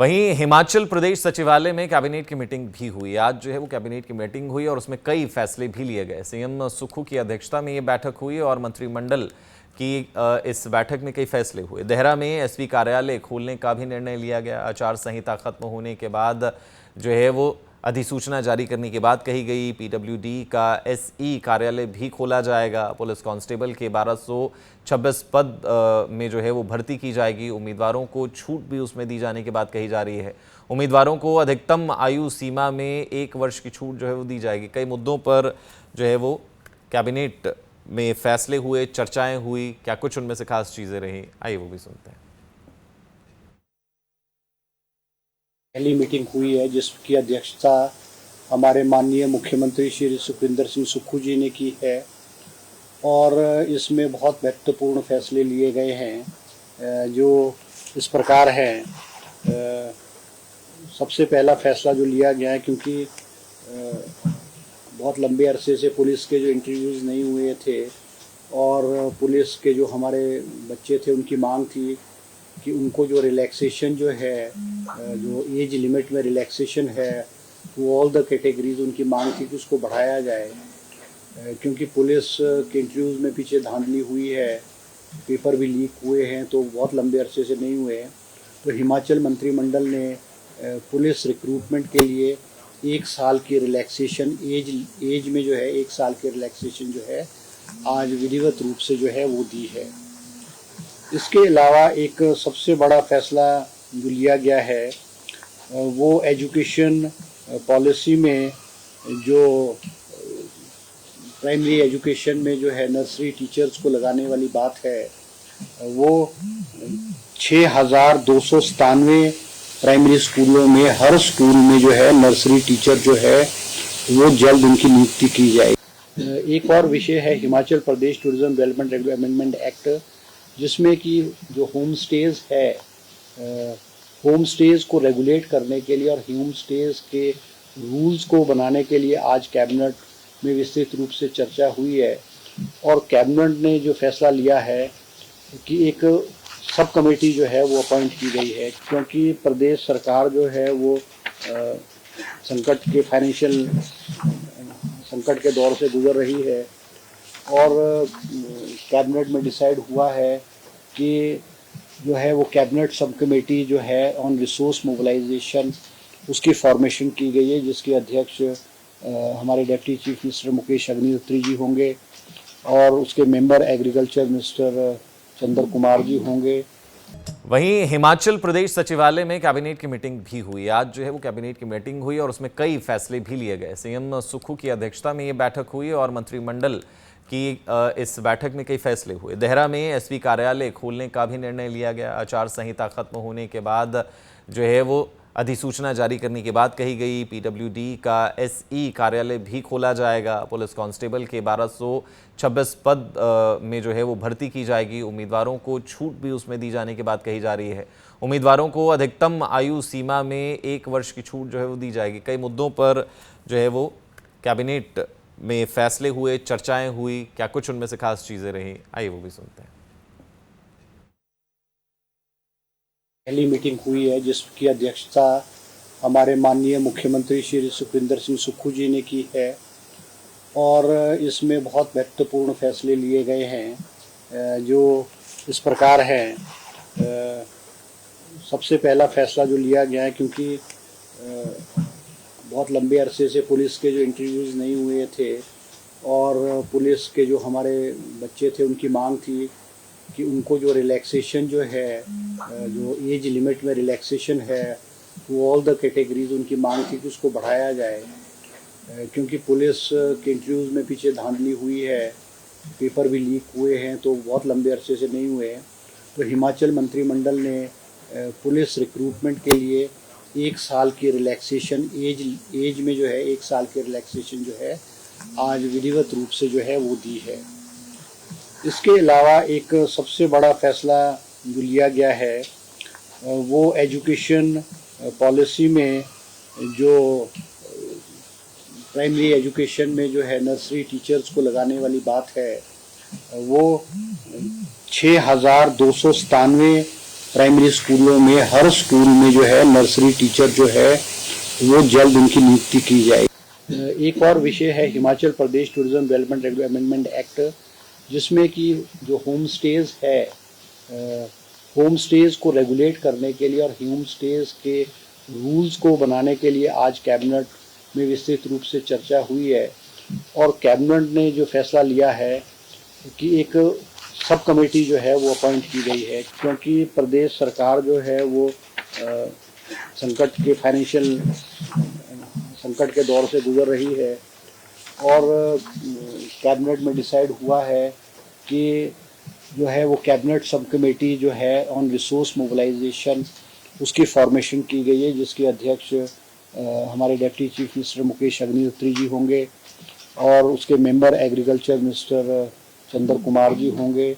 वहीं हिमाचल प्रदेश सचिवालय में कैबिनेट की मीटिंग भी हुई। आज जो है वो कैबिनेट की मीटिंग हुई और उसमें कई फैसले भी लिए गए। सीएम सुक्खू की अध्यक्षता में ये बैठक हुई और मंत्रिमंडल की इस बैठक में कई फैसले हुए। देहरा में एसपी कार्यालय खोलने का भी निर्णय लिया गया। आचार संहिता खत्म होने के बाद जो है वो अधिसूचना जारी करने की बात कही गई। पीडब्ल्यूडी का एसई कार्यालय भी खोला जाएगा। पुलिस कांस्टेबल के 1226 पद में जो है वो भर्ती की जाएगी। उम्मीदवारों को छूट भी उसमें दी जाने की बात कही जा रही है। उम्मीदवारों को अधिकतम आयु सीमा में 1 वर्ष की छूट जो है वो दी जाएगी। कई मुद्दों पर जो है वो कैबिनेट में फैसले हुए, चर्चाएं हुई। क्या कुछ उनमें से खास चीजें रही, आइए वो भी सुनते हैं। पहली मीटिंग हुई है जिसकी अध्यक्षता हमारे माननीय मुख्यमंत्री श्री सुखविंदर सिंह सुक्खू जी ने की है और इसमें बहुत महत्वपूर्ण फैसले लिए गए हैं जो इस प्रकार हैं। सबसे पहला फैसला जो लिया गया है, क्योंकि बहुत लंबे अरसे से पुलिस के जो इंटरव्यूज़ नहीं हुए थे और पुलिस के जो हमारे बच्चे थे उनकी मांग थी कि उनको जो रिलैक्सेशन जो है, जो एज लिमिट में रिलैक्सेशन है, वो ऑल द कैटेगरीज उनकी मांग थी कि उसको बढ़ाया जाए, क्योंकि पुलिस के इंटरव्यूज़ में पीछे धांधली हुई है, पेपर भी लीक हुए हैं, तो बहुत लंबे अरसे से नहीं हुए हैं। तो हिमाचल मंत्रिमंडल ने पुलिस रिक्रूटमेंट के लिए 1 साल की रिलैक्सेशन एज में जो है 1 साल की रिलैक्सेशन जो है आज विधिवत रूप से जो है वो दी है। इसके अलावा एक सबसे बड़ा फैसला जो लिया गया है वो एजुकेशन पॉलिसी में जो प्राइमरी एजुकेशन में जो है नर्सरी टीचर्स को लगाने वाली बात है, वो 6297 प्राइमरी स्कूलों में हर स्कूल में जो है नर्सरी टीचर जो है वो जल्द उनकी नियुक्ति की जाए। एक और विषय है Himachal Pradesh tourism development amendment act, जिसमें कि जो होम स्टेज है, होम स्टेज को रेगुलेट करने के लिए और होम स्टेज के रूल्स को बनाने के लिए आज कैबिनेट में विस्तृत रूप से चर्चा हुई है और कैबिनेट ने जो फैसला लिया है कि एक सब कमेटी जो है वो अपॉइंट की गई है, क्योंकि प्रदेश सरकार जो है वो फाइनेंशियल संकट के दौर से गुजर रही है और कैबिनेट में डिसाइड हुआ है कि जो है वो कैबिनेट सब कमेटी जो है ऑन रिसोर्स मोबिलाइजेशन उसकी फॉर्मेशन की गई है, जिसके अध्यक्ष हमारे deputy chief minister Mukesh Agnihotri ji होंगे और उसके member agriculture minister Chandra Kumar ji होंगे। वहीं हिमाचल प्रदेश सचिवालय में कैबिनेट की मीटिंग भी हुई। आज जो है वो कैबिनेट की मीटिंग हुई और उसमें कई फैसले भी लिए गए। सीएम सुक्खू की अध्यक्षता में ये बैठक हुई और मंत्रिमंडल की इस बैठक में कई फैसले हुए। देहरा में एसपी कार्यालय खोलने का भी निर्णय लिया गया। आचार संहिता खत्म होने के बाद जो है वो अधिसूचना जारी करने की बात कही गई। पीडब्ल्यूडी का एसई कार्यालय भी खोला जाएगा। पुलिस कांस्टेबल के 1226 पद में जो है वो भर्ती की जाएगी। उम्मीदवारों को छूट भी उसमें दी जाने की बात कही जा रही है। उम्मीदवारों को अधिकतम आयु सीमा में 1 वर्ष की छूट जो है वो दी जाएगी। कई मुद्दों पर जो है वो कैबिनेट में फैसले हुए, चर्चाएं हुई। क्या कुछ उनमें से खास चीजें रही, आइए वो भी सुनते हैं। पहली मीटिंग हुई है जिसकी अध्यक्षता हमारे माननीय मुख्यमंत्री श्री सुखविंदर सिंह सुक्खू जी ने की है और इसमें बहुत महत्वपूर्ण फैसले लिए गए हैं जो इस प्रकार हैं। सबसे पहला फैसला जो लिया गया है, क्योंकि बहुत लंबे अरसे से पुलिस के जो इंटरव्यूज़ नहीं हुए थे और पुलिस के जो हमारे बच्चे थे उनकी मांग थी कि उनको जो रिलैक्सेशन जो है, जो एज लिमिट में रिलैक्सेशन है, वो ऑल द कैटेगरीज उनकी मांग थी कि उसको बढ़ाया जाए, क्योंकि पुलिस के इंटरव्यूज़ में पीछे धांधली हुई है, पेपर भी लीक हुए हैं, तो बहुत लंबे अरसे से नहीं हुए हैं। तो हिमाचल मंत्रिमंडल ने पुलिस रिक्रूटमेंट के लिए 1 साल की रिलैक्सेशन एज में जो है 1 साल की रिलैक्सेशन जो है आज विधिवत रूप से जो है वो दी है। इसके अलावा एक सबसे बड़ा फैसला जो लिया गया है वो एजुकेशन पॉलिसी में जो प्राइमरी एजुकेशन में जो है नर्सरी टीचर्स को लगाने वाली बात है, वो 6297 प्राइमरी स्कूलों में हर स्कूल में जो है नर्सरी टीचर जो है वो जल्द उनकी नियुक्ति की जाए। एक और विषय है Himachal Pradesh tourism development amendment act, जिसमें कि जो होम स्टेज है, होम स्टेज को रेगुलेट करने के लिए और होम स्टेज के रूल्स को बनाने के लिए आज कैबिनेट में विस्तृत रूप से चर्चा हुई है और कैबिनेट ने जो फैसला लिया है कि एक सब कमेटी जो है वो अपॉइंट की गई है, क्योंकि प्रदेश सरकार जो है वो संकट के फाइनेंशियल संकट के दौर से गुजर रही है और कैबिनेट में डिसाइड हुआ है कि जो है वो कैबिनेट सब कमेटी जो है ऑन रिसोर्स मोबिलाइजेशन उसकी फॉर्मेशन की गई है, जिसके अध्यक्ष हमारे deputy chief minister Mukesh Agnihotri ji होंगे और उसके member agriculture minister Chandra Kumar ji होंगे